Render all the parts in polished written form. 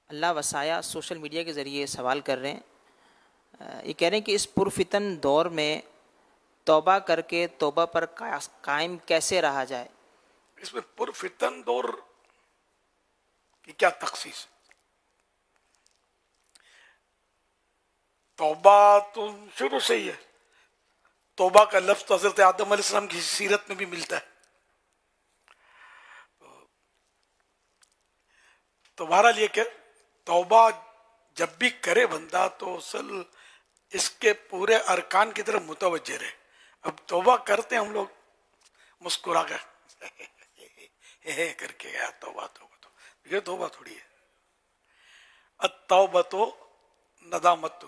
اللہ وسایا social media کے ذریعے سوال کر رہے ہیں. یہ کہہ رہے ہیں کہ اس پرفتن دور میں توبہ کر کے توبہ پر قائم کیسے رہا جائے؟ اس میں پرفتن دور کی کیا تخصیص؟ توبہ تو شروع سے ہی ہے. توبہ کا لفظ تو حضرت آدم علیہ السلام کی سیرت میں بھی ملتا ہے. تو بہرحال یہ کہ توبہ جب بھی کرے بندہ تو اصل اس کے پورے ارکان کی طرف متوجہ رہے. اب توبہ کرتے ہیں ہم لوگ مسکرا کر کر کے گیا توبہ توبہ تو یہ توبہ تھوڑی ہے. التوبۃ ندامت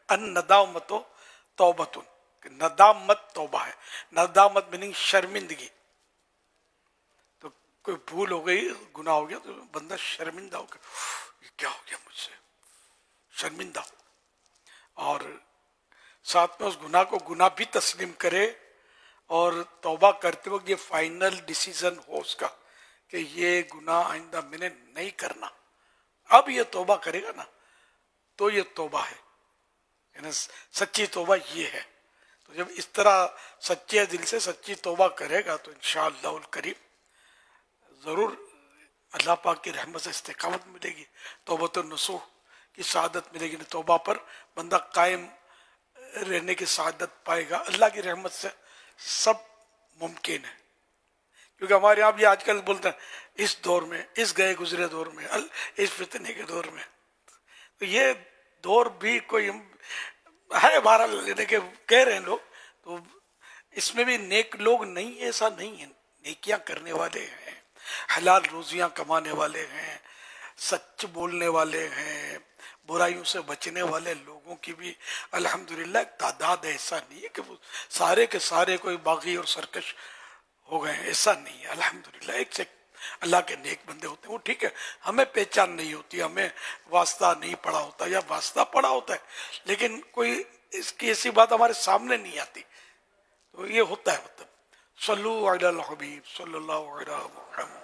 الندامت توبۃ، ندامت توبہ ہے. ندامت میننگ شرمندگی. تو کوئی بھول ہو گئی، گناہ ہو گیا تو بندہ شرمندہ ہو گیا، یہ کیا ہو گیا مجھ سے، شرمندہ ہو. اور ساتھ میں اس گناہ کو گناہ بھی تسلیم کرے، اور توبہ کرتے وقت یہ فائنل ڈیسیزن ہو اس کا کہ یہ گناہ آئندہ میں نے نہیں کرنا. اب یہ توبہ کرے گا نا تو یہ توبہ ہے، یعنی سچی توبہ یہ ہے. تو جب اس طرح سچے دل سے سچی توبہ کرے گا تو انشاءاللہ الکریم ضرور اللہ پاک کی رحمت سے استقامت ملے گی، توبۃ النصوح کی سعادت ملے گی. توبہ پر بندہ قائم رہنے کی سعادت پائے گا. اللہ کی رحمت سے سب ممکن ہے. کیونکہ ہمارے یہاں بھی آج کل بولتے ہیں اس دور میں، اس گئے گزرے دور میں، اس فتنے کے دور میں. تو یہ دور بھی کوئی ہے بہرحال لینے کے کہہ رہے ہیں لوگ، تو اس میں بھی نیک لوگ نہیں، ایسا نہیں ہے. نیکیاں کرنے والے ہیں، حلال روزیاں کمانے والے ہیں، سچ بولنے والے ہیں، برائیوں سے بچنے والے لوگوں کی بھی الحمدللہ ایک تعداد ہے. ایسا نہیں ہے کہ وہ سارے کے سارے کوئی باغی اور سرکش ہو گئے ہیں، ایسا نہیں ہے. الحمدللہ ایک سے اللہ کے نیک بندے ہوتے ہیں. وہ ٹھیک ہے، ہمیں پہچان نہیں ہوتی، ہمیں واسطہ نہیں پڑا ہوتا یا واسطہ پڑا ہوتا ہے لیکن کوئی اس کی ایسی بات ہمارے سامنے نہیں آتی. تو یہ ہوتا ہے. مطلب صلو علی الحبیب صلی اللہ علیہ محمد.